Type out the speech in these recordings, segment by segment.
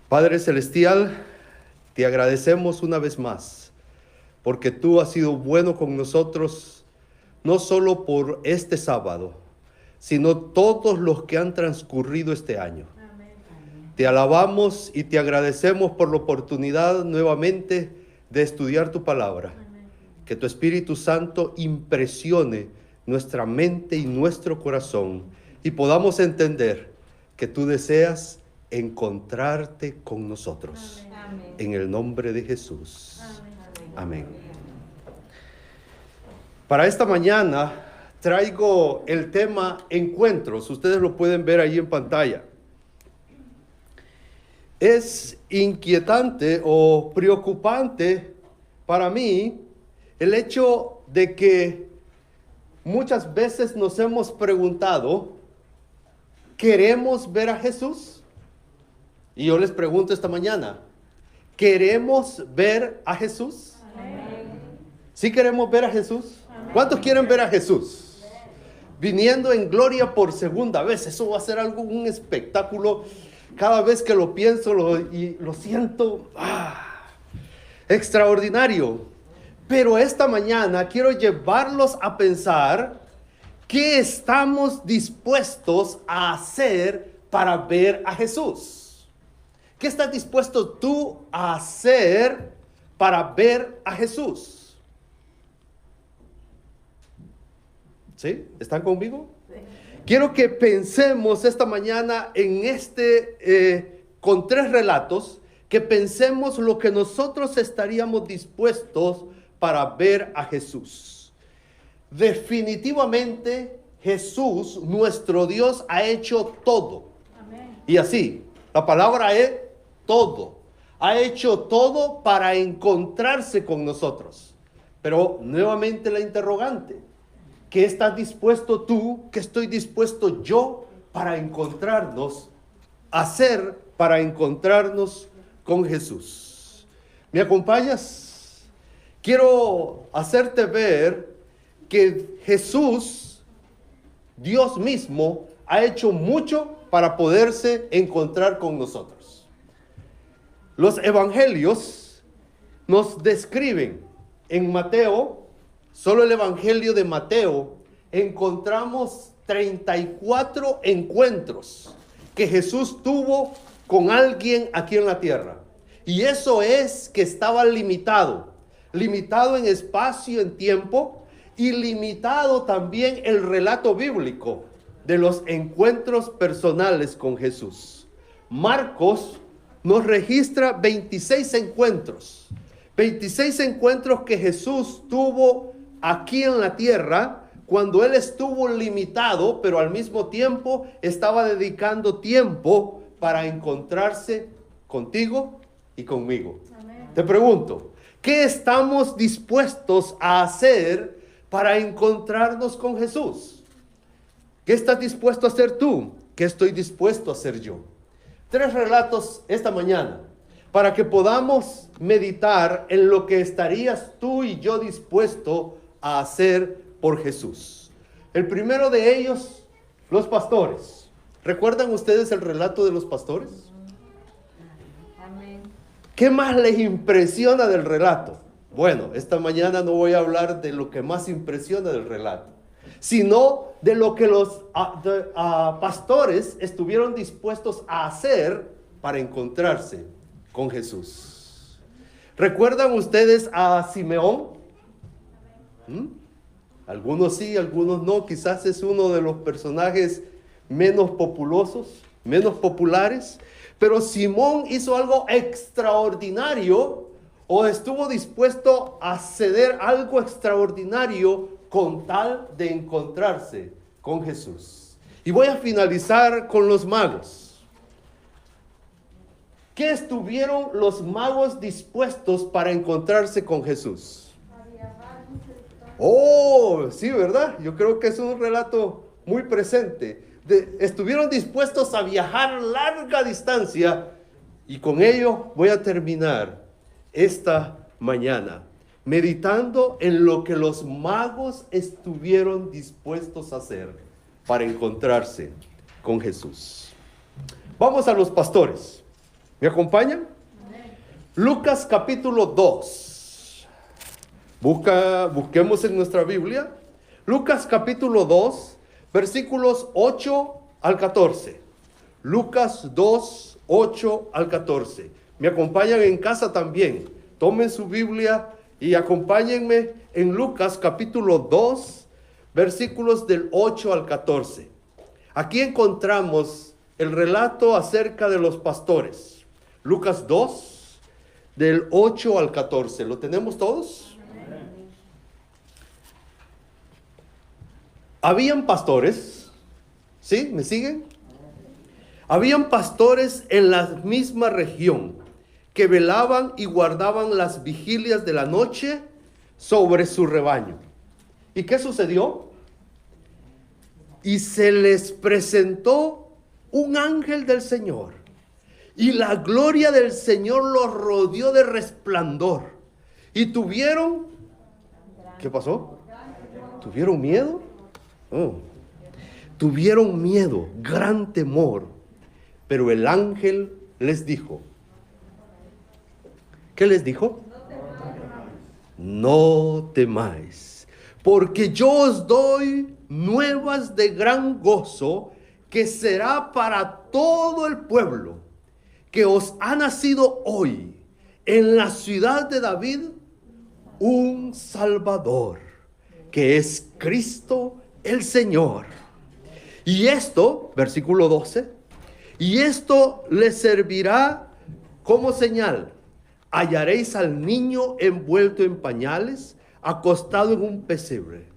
Padre Celestial, te agradecemos una vez más, porque tú has sido bueno con nosotros, no solo por este sábado, sino todos los que han transcurrido este año. Amén. Te alabamos y te agradecemos por la oportunidad nuevamente de estudiar tu palabra. Amén. Que tu Espíritu Santo impresione nuestra mente y nuestro corazón y podamos entender que tú deseas encontrarte con nosotros. Amén. En el nombre de Jesús. Amén. Amén. Para esta mañana traigo el tema encuentros. Ustedes lo pueden ver ahí en pantalla. Es inquietante o preocupante para mí el hecho de que muchas veces nos hemos preguntado, ¿queremos ver a Jesús? Y yo les pregunto esta mañana, ¿queremos ver a Jesús? Amén. ¿Sí queremos ver a Jesús? ¿Cuántos quieren ver a Jesús? Viniendo en gloria por segunda vez. Eso va a ser un espectáculo. Cada vez que lo pienso lo siento extraordinario. Pero esta mañana quiero llevarlos a pensar qué estamos dispuestos a hacer para ver a Jesús. ¿Qué estás dispuesto tú a hacer para ver a Jesús? ¿Sí? ¿Están conmigo? Quiero que pensemos esta mañana en con 3 relatos, que pensemos lo que nosotros estaríamos dispuestos para ver a Jesús. Definitivamente Jesús, nuestro Dios, ha hecho todo. Amén. Y así, la palabra es todo. Ha hecho todo para encontrarse con nosotros. Pero nuevamente la interrogante. ¿Qué estás dispuesto tú? ¿Qué estoy dispuesto yo para encontrarnos? Hacer para encontrarnos con Jesús. ¿Me acompañas? Quiero hacerte ver que Jesús, Dios mismo, ha hecho mucho para poderse encontrar con nosotros. Los evangelios nos describen en Mateo. Solo el Evangelio de Mateo encontramos 34 encuentros que Jesús tuvo con alguien aquí en la tierra. Y eso es que estaba limitado en espacio, en tiempo, y limitado también el relato bíblico de los encuentros personales con Jesús. Marcos nos registra 26 encuentros. 26 encuentros que Jesús tuvo aquí en la tierra, cuando él estuvo limitado, pero al mismo tiempo estaba dedicando tiempo para encontrarse contigo y conmigo. Amén. Te pregunto, ¿qué estamos dispuestos a hacer para encontrarnos con Jesús? ¿Qué estás dispuesto a hacer tú? ¿Qué estoy dispuesto a hacer yo? 3 relatos esta mañana, para que podamos meditar en lo que estarías tú y yo dispuesto a hacer por Jesús. El primero de ellos, los pastores. ¿Recuerdan ustedes el relato de los pastores? Amén. ¿Qué más les impresiona del relato? Bueno, esta mañana no voy a hablar de lo que más impresiona del relato, sino de lo que los pastores estuvieron dispuestos a hacer para encontrarse con Jesús. ¿Recuerdan ustedes a Simeón? Algunos sí, algunos no. Quizás es uno de los personajes menos populosos, menos populares. Pero Simón hizo algo extraordinario, o estuvo dispuesto a ceder algo extraordinario con tal de encontrarse con Jesús. Y voy a finalizar con los magos. ¿Qué estuvieron los magos dispuestos para encontrarse con Jesús? Oh, sí, ¿verdad? Yo creo que es un relato muy presente. Estuvieron dispuestos a viajar larga distancia, y con ello voy a terminar esta mañana meditando en lo que los magos estuvieron dispuestos a hacer para encontrarse con Jesús. Vamos a los pastores. ¿Me acompañan? Lucas capítulo 2. Busquemos en nuestra Biblia. Lucas capítulo 2, versículos 8 al 14. Lucas 2, 8 al 14. Me acompañan en casa también. Tomen su Biblia y acompáñenme en Lucas capítulo 2, versículos del 8 al 14. Aquí encontramos el relato acerca de los pastores. Lucas 2, del 8 al 14. ¿Lo tenemos todos? Habían pastores, ¿sí? ¿Me siguen? Habían pastores en la misma región que velaban y guardaban las vigilias de la noche sobre su rebaño. ¿Y qué sucedió? Y se les presentó un ángel del Señor, y la gloria del Señor los rodeó de resplandor. Y tuvieron, ¿qué pasó? ¿Tuvieron miedo? Oh. Tuvieron miedo, gran temor. Pero el ángel les dijo, ¿qué les dijo? No temáis, porque yo os doy nuevas de gran gozo, que será para todo el pueblo, que os ha nacido hoy en la ciudad de David un Salvador, que es Cristo el Señor. Y esto, versículo 12, y esto les servirá como señal. Hallaréis al niño envuelto en pañales, acostado en un pesebre.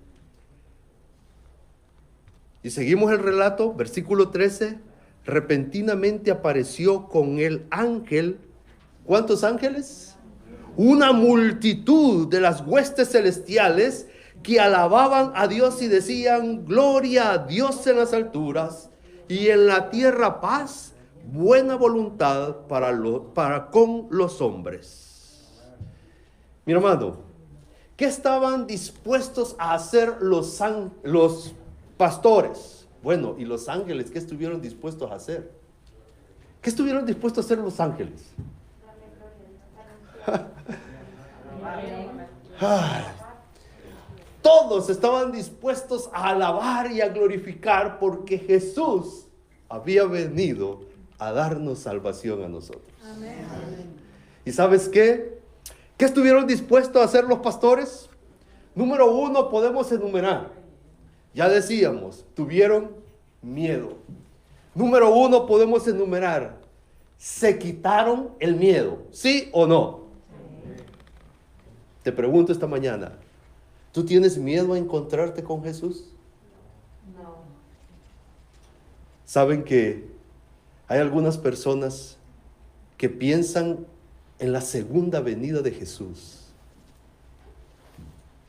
Y seguimos el relato, versículo 13. Repentinamente apareció con el ángel. ¿Cuántos ángeles? Una multitud de las huestes celestiales que alababan a Dios y decían: gloria a Dios en las alturas, y en la tierra paz, buena voluntad para con los hombres. Mi hermano, ¿qué estaban dispuestos a hacer los pastores? Bueno, ¿y los ángeles qué estuvieron dispuestos a hacer? ¿Qué estuvieron dispuestos a hacer los ángeles? Todos estaban dispuestos a alabar y a glorificar, porque Jesús había venido a darnos salvación a nosotros. Amén. ¿Y sabes qué? ¿Qué estuvieron dispuestos a hacer los pastores? Número 1, podemos enumerar. Ya decíamos, tuvieron miedo. Número 1, podemos enumerar. Se quitaron el miedo. ¿Sí o no? Sí. Te pregunto esta mañana, ¿tú tienes miedo a encontrarte con Jesús? No. ¿Saben que hay algunas personas que piensan en la segunda venida de Jesús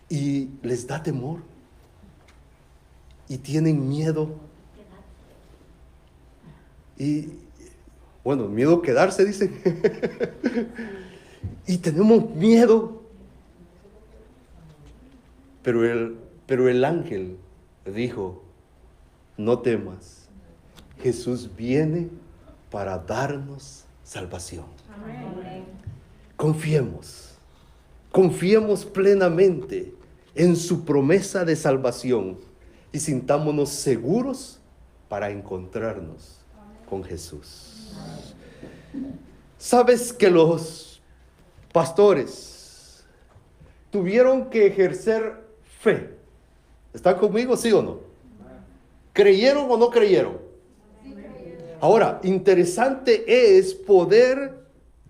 y les da temor? Y tienen miedo. Y bueno, miedo a quedarse, dicen. Y tenemos miedo. Pero el ángel dijo: no temas. Jesús viene para darnos salvación. Amén. Confiemos plenamente en su promesa de salvación. Y sintámonos seguros para encontrarnos con Jesús. ¿Sabes que los pastores tuvieron que ejercer fe? ¿Están conmigo, sí o no? ¿Creyeron o no creyeron? Ahora, interesante es poder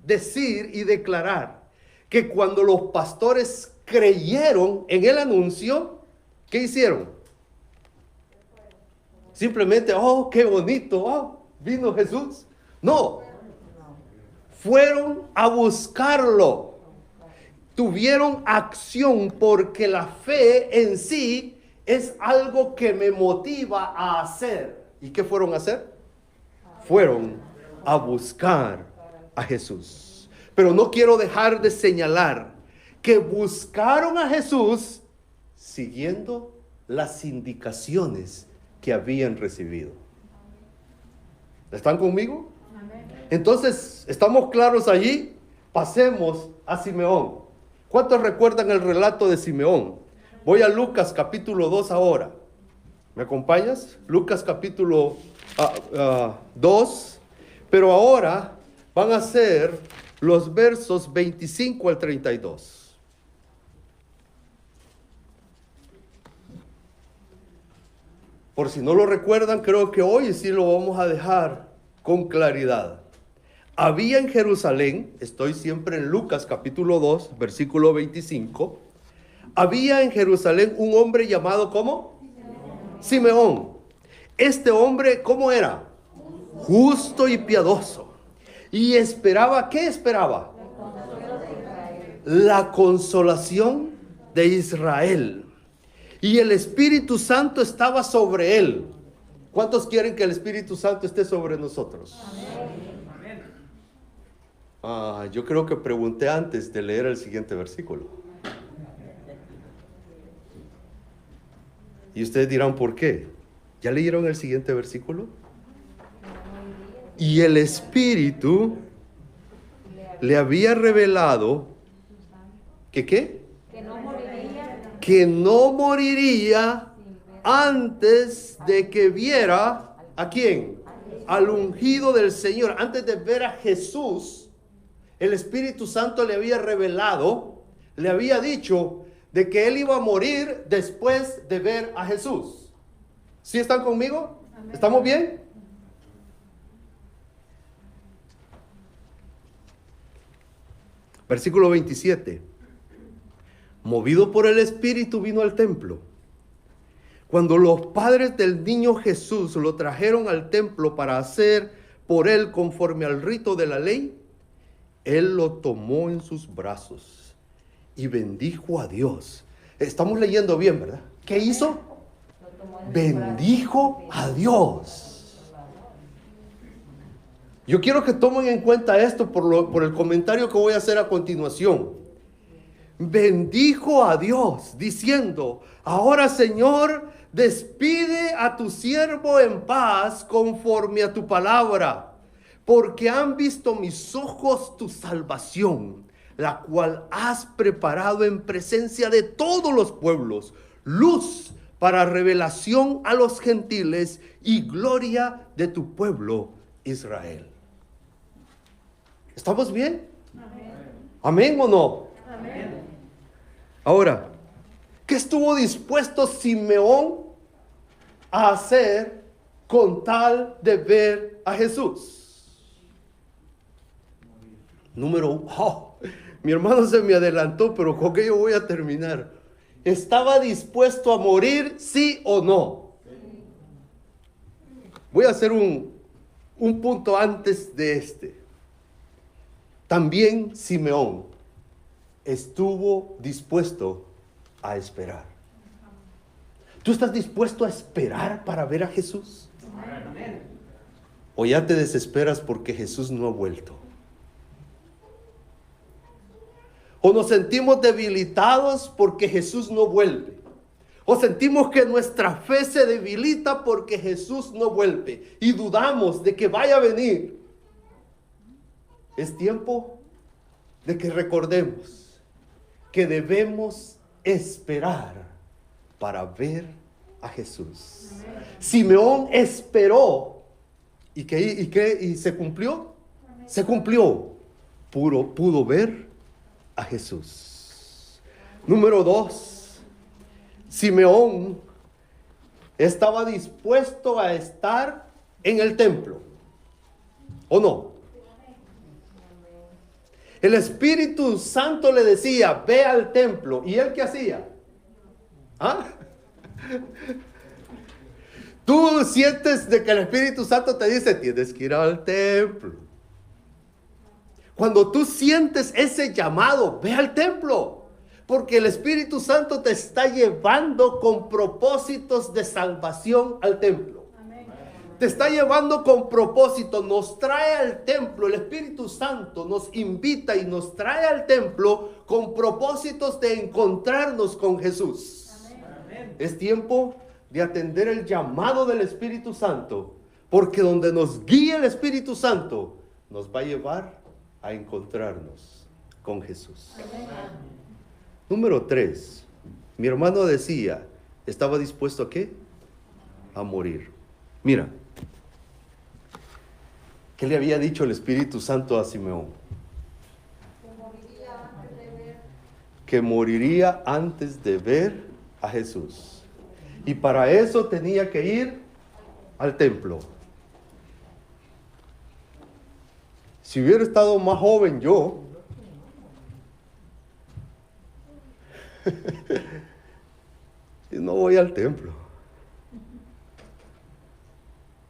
decir y declarar que cuando los pastores creyeron en el anuncio, ¿qué hicieron? Simplemente, oh, qué bonito, oh, vino Jesús. No, fueron a buscarlo. Tuvieron acción, porque la fe en sí es algo que me motiva a hacer. ¿Y qué fueron a hacer? Fueron a buscar a Jesús. Pero no quiero dejar de señalar que buscaron a Jesús siguiendo las indicaciones que habían recibido. ¿Están conmigo? Entonces, ¿estamos claros allí? Pasemos a Simeón. ¿Cuántos recuerdan el relato de Simeón? Voy a Lucas capítulo 2 ahora. ¿Me acompañas? Lucas capítulo 2. Pero ahora van a ser los versos 25 al 32. Por si no lo recuerdan, creo que hoy sí lo vamos a dejar con claridad. Había en Jerusalén, estoy siempre en Lucas capítulo 2, versículo 25. Había en Jerusalén un hombre llamado, ¿cómo? Simeón. Este hombre, ¿cómo era? Justo y piadoso. Y esperaba, ¿qué esperaba? La consolación de Israel. Y el Espíritu Santo estaba sobre él. ¿Cuántos quieren que el Espíritu Santo esté sobre nosotros? Yo creo que pregunté antes de leer el siguiente versículo. Y ustedes dirán, ¿por qué? ¿Ya leyeron el siguiente versículo? Y el Espíritu le había revelado que ¿qué? Que no moriría antes de que viera ¿a quién? Al ungido del Señor. Antes de ver a Jesús, el Espíritu Santo le había revelado, le había dicho de que él iba a morir después de ver a Jesús. ¿Sí están conmigo? ¿Estamos bien? Versículo 27. Movido por el Espíritu vino al templo. Cuando los padres del niño Jesús lo trajeron al templo para hacer por él conforme al rito de la ley, él lo tomó en sus brazos y bendijo a Dios. Estamos leyendo bien, ¿verdad? ¿Qué hizo? Bendijo a Dios. Yo quiero que tomen en cuenta esto por el comentario que voy a hacer a continuación. Bendijo a Dios, diciendo: ahora, Señor, despide a tu siervo en paz conforme a tu palabra, porque han visto mis ojos tu salvación, la cual has preparado en presencia de todos los pueblos, luz para revelación a los gentiles y gloria de tu pueblo Israel. ¿Estamos bien? Amén. ¿Amén o no? Amén. Ahora, ¿qué estuvo dispuesto Simeón a hacer con tal de ver a Jesús? Número uno. Mi hermano se me adelantó, pero con que yo voy a terminar. ¿Estaba dispuesto a morir, sí o no? Voy a hacer un punto antes de este. También Simeón estuvo dispuesto a esperar. ¿Tú estás dispuesto a esperar para ver a Jesús? ¿O ya te desesperas porque Jesús no ha vuelto? ¿O nos sentimos debilitados porque Jesús no vuelve? ¿O sentimos que nuestra fe se debilita porque Jesús no vuelve y dudamos de que vaya a venir? Es tiempo de que recordemos que debemos esperar para ver a Jesús. Simeón esperó. ¿Y se cumplió? Se cumplió. Pudo ver a Jesús. Número 2. Simeón estaba dispuesto a estar en el templo. ¿O no? El Espíritu Santo le decía: ve al templo. ¿Y él qué hacía? Tú sientes de que el Espíritu Santo te dice: tienes que ir al templo. Cuando tú sientes ese llamado, ve al templo. Porque el Espíritu Santo te está llevando con propósitos de salvación al templo. Te está llevando con propósito, nos trae al templo. El Espíritu Santo nos invita y nos trae al templo con propósitos de encontrarnos con Jesús. Amén. Es tiempo de atender el llamado del Espíritu Santo Porque donde nos guíe el Espíritu Santo, nos va a llevar a encontrarnos con Jesús. Número 3. Mi hermano decía, ¿estaba dispuesto a qué? A morir. Mira, ¿qué le había dicho el Espíritu Santo a Simeón? Que moriría antes de ver a Jesús. Y para eso tenía que ir al templo. Si hubiera estado más joven yo, no voy al templo.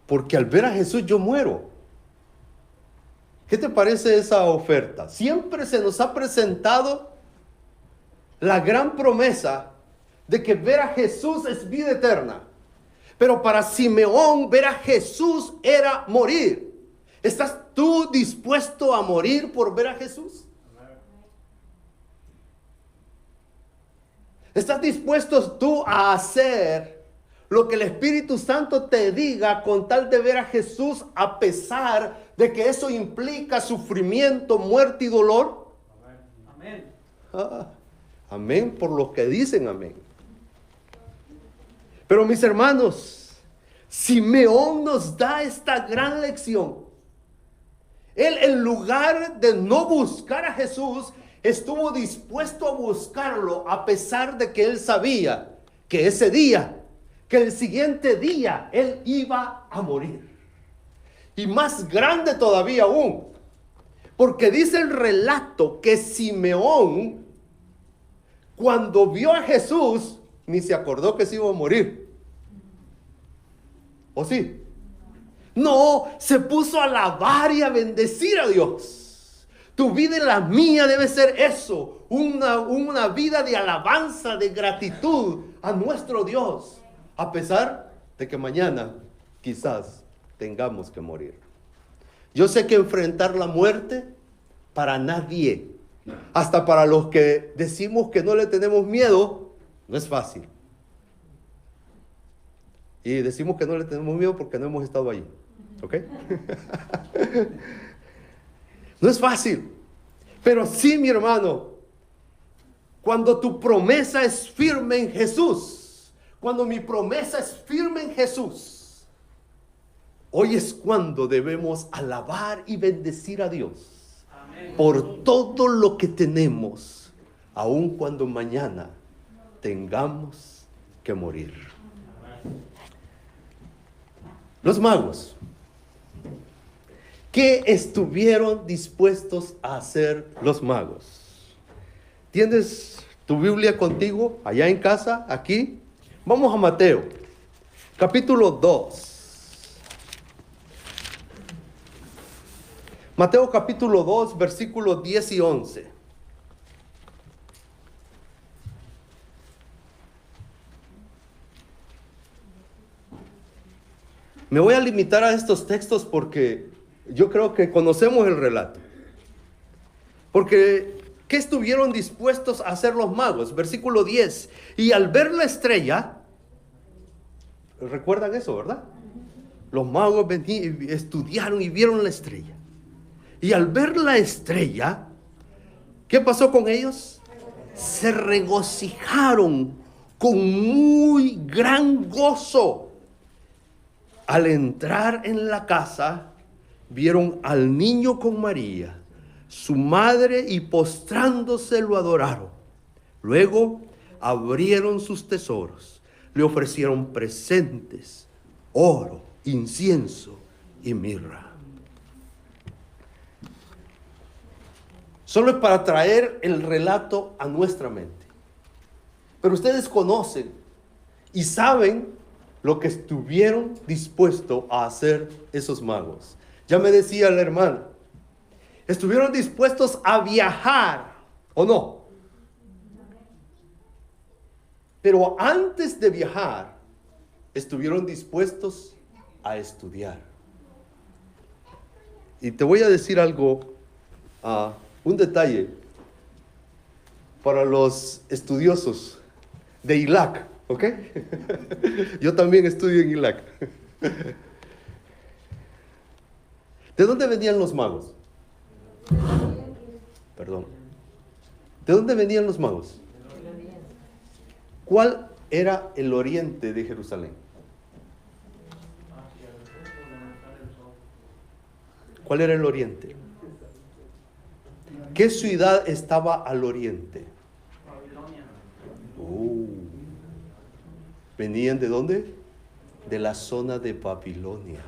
Porque al ver a Jesús yo muero. ¿Qué te parece esa oferta? Siempre se nos ha presentado la gran promesa de que ver a Jesús es vida eterna. Pero para Simeón ver a Jesús era morir. ¿Estás tú dispuesto a morir por ver a Jesús? ¿Estás dispuesto tú a hacer lo que el Espíritu Santo te diga con tal de ver a Jesús, a pesar de que eso implica sufrimiento, muerte y dolor? Amén. Amén por los que dicen amén. Pero mis hermanos, Simeón nos da esta gran lección. Él, en lugar de no buscar a Jesús, estuvo dispuesto a buscarlo, a pesar de que él sabía que ese día, que el siguiente día, él iba a morir. Y más grande todavía aún, porque dice el relato que Simeón, cuando vio a Jesús, ni se acordó que se iba a morir. ¿O sí? No, se puso a alabar y a bendecir a Dios. Tu vida y la mía debe ser eso, una vida de alabanza, de gratitud a nuestro Dios, a pesar de que mañana quizás tengamos que morir. Yo sé que enfrentar la muerte para nadie, hasta para los que decimos que no le tenemos miedo, no es fácil. Y decimos que no le tenemos miedo porque no hemos estado allí. ¿Ok? No es fácil. Pero sí, mi hermano, cuando tu promesa es firme en Jesús, cuando mi promesa es firme en Jesús, hoy es cuando debemos alabar y bendecir a Dios. Amén. Por todo lo que tenemos, aun cuando mañana tengamos que morir. Los magos, ¿qué estuvieron dispuestos a hacer los magos? ¿Tienes tu Biblia contigo, allá en casa, aquí? Vamos a Mateo, capítulo 2. Mateo capítulo 2, versículos 10 y 11. Me voy a limitar a estos textos porque yo creo que conocemos el relato. Porque, ¿qué estuvieron dispuestos a hacer los magos? Versículo 10. Y al ver la estrella, ¿recuerdan eso, verdad? Los magos estudiaron y vieron la estrella. Y al ver la estrella, ¿qué pasó con ellos? Se regocijaron con muy gran gozo. Al entrar en la casa, vieron al niño con María, su madre, y postrándose lo adoraron. Luego abrieron sus tesoros, le ofrecieron presentes, oro, incienso y mirra. Solo es para traer el relato a nuestra mente. Pero ustedes conocen y saben lo que estuvieron dispuestos a hacer esos magos. Ya me decía la hermana, estuvieron dispuestos a viajar, ¿o no? Pero antes de viajar, estuvieron dispuestos a estudiar. Y te voy a decir algo, un detalle para los estudiosos de ILAC. ¿Ok? Yo también estudio en ILAC. ¿De dónde venían los magos? Perdón. ¿De dónde venían los magos? ¿Cuál era el oriente de Jerusalén? ¿Cuál era el oriente? ¿Qué ciudad estaba al oriente? ¿Venían de dónde? De la zona de Babilonia.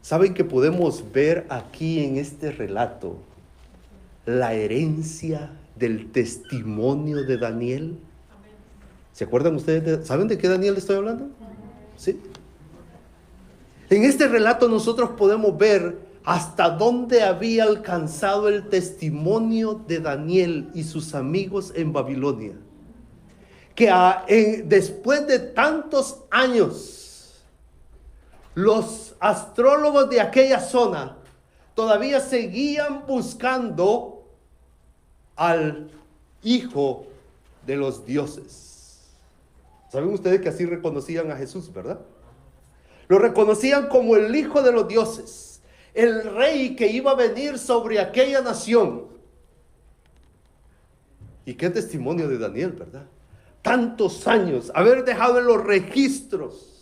¿Saben que podemos ver aquí en este relato la herencia del testimonio de Daniel? ¿Se acuerdan ustedes? ¿Saben de qué Daniel estoy hablando? Sí. En este relato nosotros podemos ver hasta dónde había alcanzado el testimonio de Daniel y sus amigos en Babilonia. Que después de tantos años, los astrólogos de aquella zona todavía seguían buscando al hijo de los dioses. ¿Saben ustedes que así reconocían a Jesús, verdad? Lo reconocían como el hijo de los dioses, el rey que iba a venir sobre aquella nación. Y qué testimonio de Daniel, ¿verdad? Tantos años, haber dejado en los registros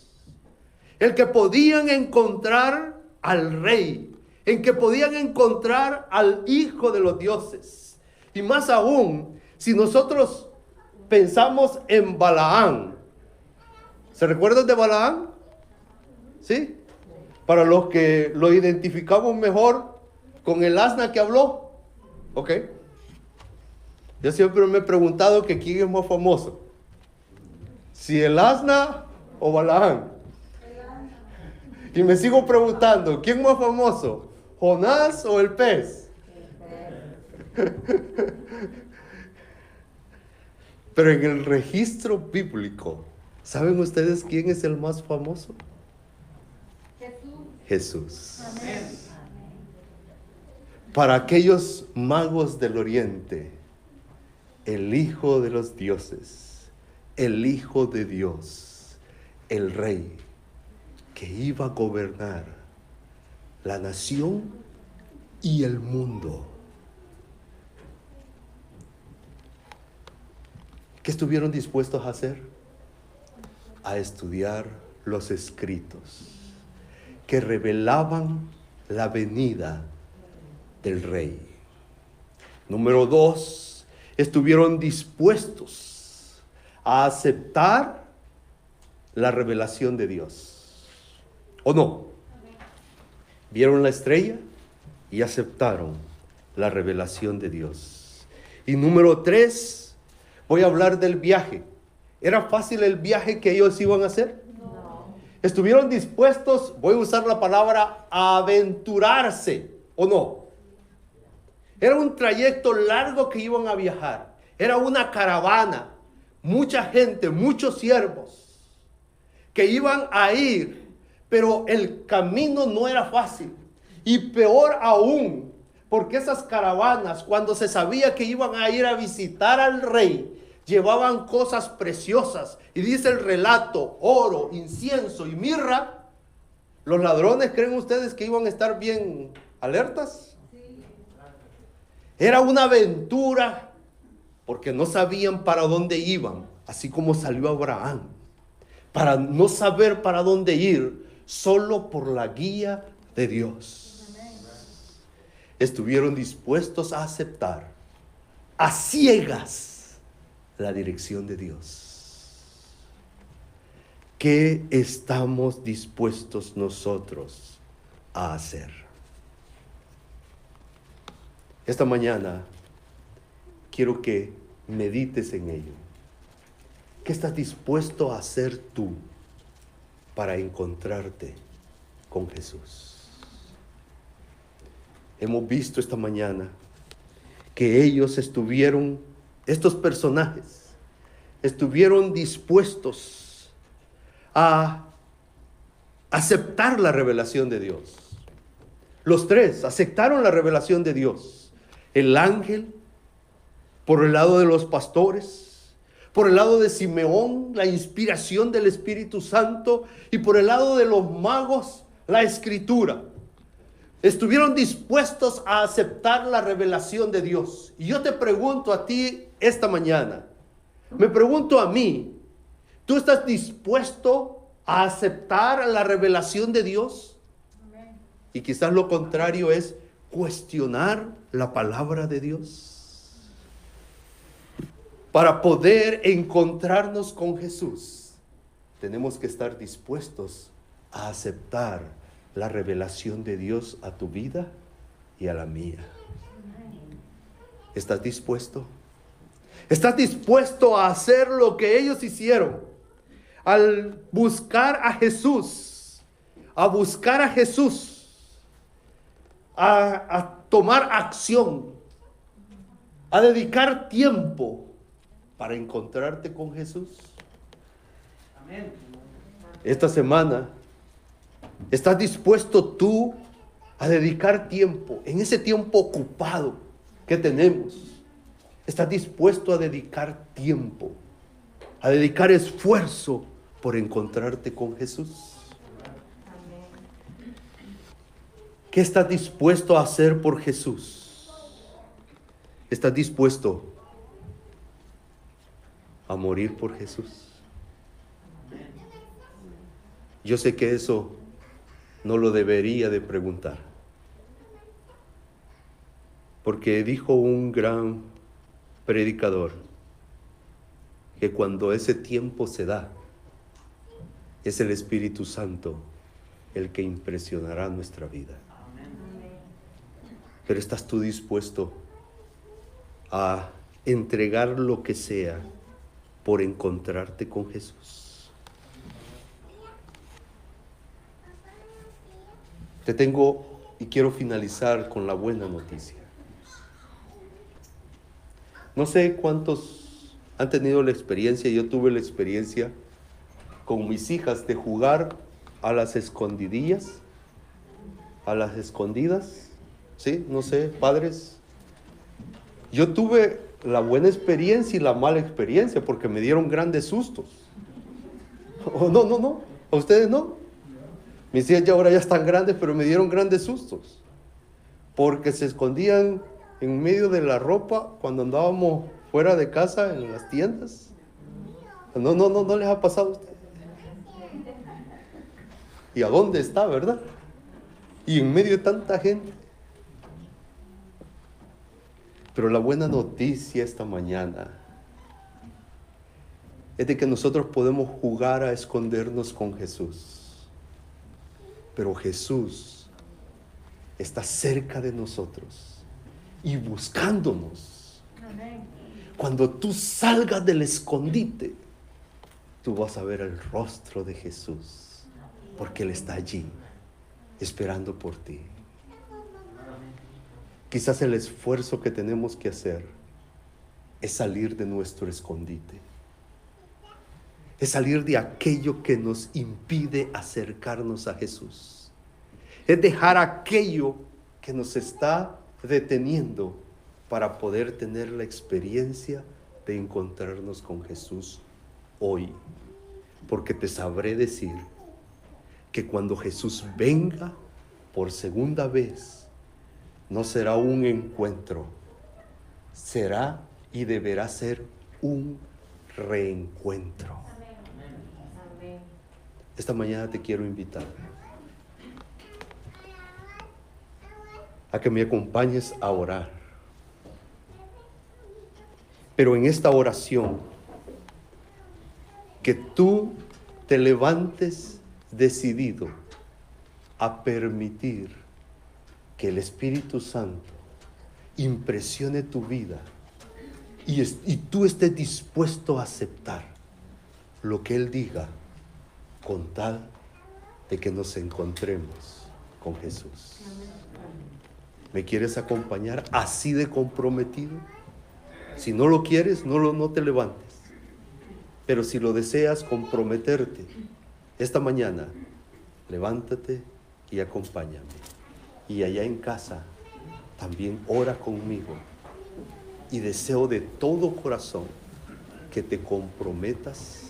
el que podían encontrar al rey, en que podían encontrar al hijo de los dioses. Y más aún, si nosotros pensamos en Balaán. ¿Se recuerdan de Balaán? ¿Sí? Para los que lo identificamos mejor con el asna que habló. ¿Ok? Yo siempre me he preguntado que quién es más famoso. Si el asna o Balaán. Y me sigo preguntando, ¿quién es más famoso? ¿Jonás o el pez? Pero en el registro bíblico, ¿saben ustedes quién es el más famoso? Jesús. Amén. Para aquellos magos del oriente, el hijo de los dioses, el hijo de Dios, el rey que iba a gobernar la nación y el mundo. ¿Qué estuvieron dispuestos a hacer? A estudiar los escritos que revelaban la venida del rey. Número 2, estuvieron dispuestos a aceptar la revelación de Dios. ¿O no? Vieron la estrella y aceptaron la revelación de Dios. Y número 3, voy a hablar del viaje. ¿Era fácil el viaje que ellos iban a hacer? Estuvieron dispuestos, voy a usar la palabra, a aventurarse, ¿o no? Era un trayecto largo que iban a viajar. Era una caravana, mucha gente, muchos siervos que iban a ir, pero el camino no era fácil. Y peor aún, porque esas caravanas, cuando se sabía que iban a ir a visitar al rey, llevaban cosas preciosas, y dice el relato, oro, incienso y mirra. ¿Los ladrones creen ustedes que iban a estar bien alertas? Sí. Era una aventura, porque no sabían para dónde iban, así como salió Abraham, para no saber para dónde ir, solo por la guía de Dios. Amén. Estuvieron dispuestos a aceptar, a ciegas, la dirección de Dios. ¿Qué estamos dispuestos nosotros a hacer? Esta mañana quiero que medites en ello. ¿Qué estás dispuesto a hacer tú para encontrarte con Jesús? Hemos visto esta mañana que estos personajes estuvieron dispuestos a aceptar la revelación de Dios. Los tres aceptaron la revelación de Dios. El ángel, por el lado de los pastores, por el lado de Simeón, la inspiración del Espíritu Santo, y por el lado de los magos, la Escritura. Estuvieron dispuestos a aceptar la revelación de Dios. Y yo te pregunto a ti esta mañana, me pregunto a mí, ¿tú estás dispuesto a aceptar la revelación de Dios? Amén. Y quizás lo contrario es cuestionar la palabra de Dios. Para poder encontrarnos con Jesús, tenemos que estar dispuestos a aceptar la revelación de Dios a tu vida y a la mía. ¿Estás dispuesto? ¿Estás dispuesto a hacer lo que ellos hicieron? Al buscar a Jesús, a tomar acción, a dedicar tiempo para encontrarte con Jesús. Amén. Esta semana, ¿estás dispuesto tú a dedicar tiempo, en ese tiempo ocupado que tenemos? ¿Estás dispuesto a dedicar tiempo, a dedicar esfuerzo por encontrarte con Jesús? ¿Qué estás dispuesto a hacer por Jesús? ¿Estás dispuesto a morir por Jesús? Yo sé que eso no lo debería de preguntar, porque dijo un gran predicador que cuando ese tiempo se da, es el Espíritu Santo el que impresionará nuestra vida. Pero ¿estás tú dispuesto a entregar lo que sea por encontrarte con Jesús? Te tengo y quiero finalizar con la buena noticia. No sé cuántos han tenido la experiencia, yo tuve la experiencia con mis hijas de jugar a las escondidillas, a las escondidas, ¿sí? No sé, padres. Yo tuve la buena experiencia y la mala experiencia porque me dieron grandes sustos. Oh, no, ¿a ustedes no? Mis hijas ya ahora ya están grandes, pero me dieron grandes sustos. Porque se escondían en medio de la ropa cuando andábamos fuera de casa en las tiendas. No les ha pasado a ustedes. ¿Y a dónde está, verdad? Y en medio de tanta gente. Pero la buena noticia esta mañana es de que nosotros podemos jugar a escondernos con Jesús. Pero Jesús está cerca de nosotros y buscándonos. Cuando tú salgas del escondite, tú vas a ver el rostro de Jesús, porque Él está allí, esperando por ti. Quizás el esfuerzo que tenemos que hacer es salir de nuestro escondite. Es salir de aquello que nos impide acercarnos a Jesús. Es dejar aquello que nos está deteniendo para poder tener la experiencia de encontrarnos con Jesús hoy. Porque te sabré decir que cuando Jesús venga por segunda vez, no será un encuentro, será y deberá ser un reencuentro. Esta mañana te quiero invitar a que me acompañes a orar. Pero en esta oración, que tú te levantes decidido a permitir que el Espíritu Santo impresione tu vida y tú estés dispuesto a aceptar lo que Él diga, con tal de que nos encontremos con Jesús. ¿Me quieres acompañar así de comprometido? Si no lo quieres, no te levantes. Pero si lo deseas comprometerte esta mañana, levántate y acompáñame. Y allá en casa también ora conmigo. Y deseo de todo corazón que te comprometas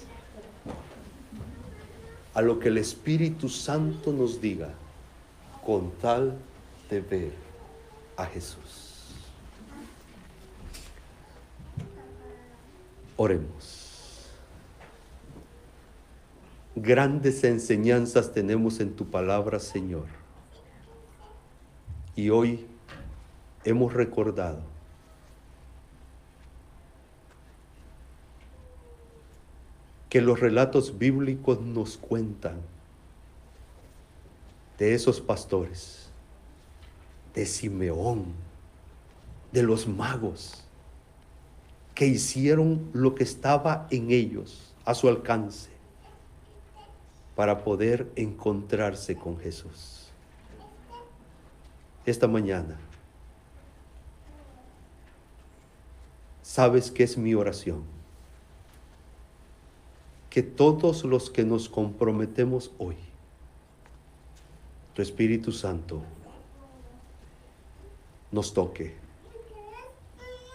a lo que el Espíritu Santo nos diga con tal de ver a Jesús. Oremos. Grandes enseñanzas tenemos en tu palabra, Señor. Y hoy hemos recordado que los relatos bíblicos nos cuentan de esos pastores, de Simeón, de los magos, que hicieron lo que estaba en ellos, a su alcance, para poder encontrarse con Jesús. Esta mañana, ¿sabes qué es mi oración? Que todos los que nos comprometemos hoy, tu Espíritu Santo nos toque,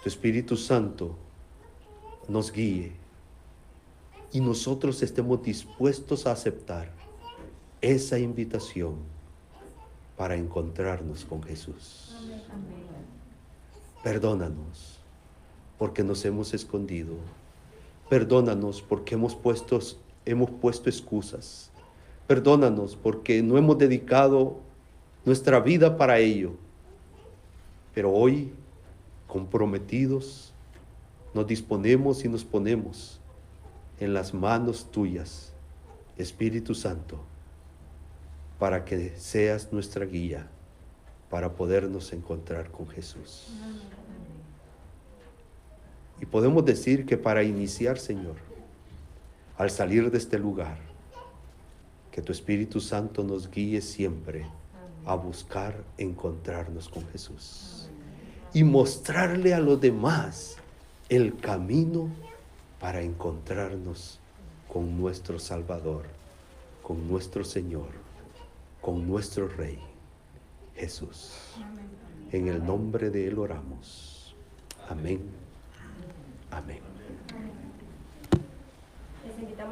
tu Espíritu Santo nos guíe y nosotros estemos dispuestos a aceptar esa invitación para encontrarnos con Jesús. Perdónanos porque nos hemos escondido. Perdónanos porque hemos puesto excusas. Perdónanos porque no hemos dedicado nuestra vida para ello. Pero hoy, comprometidos, nos disponemos y nos ponemos en las manos tuyas, Espíritu Santo, para que seas nuestra guía, para podernos encontrar con Jesús. Y podemos decir que para iniciar, Señor, al salir de este lugar, que tu Espíritu Santo nos guíe siempre a buscar encontrarnos con Jesús y mostrarle a los demás el camino para encontrarnos con nuestro Salvador, con nuestro Señor, con nuestro Rey, Jesús. En el nombre de Él oramos. Amén. Amén.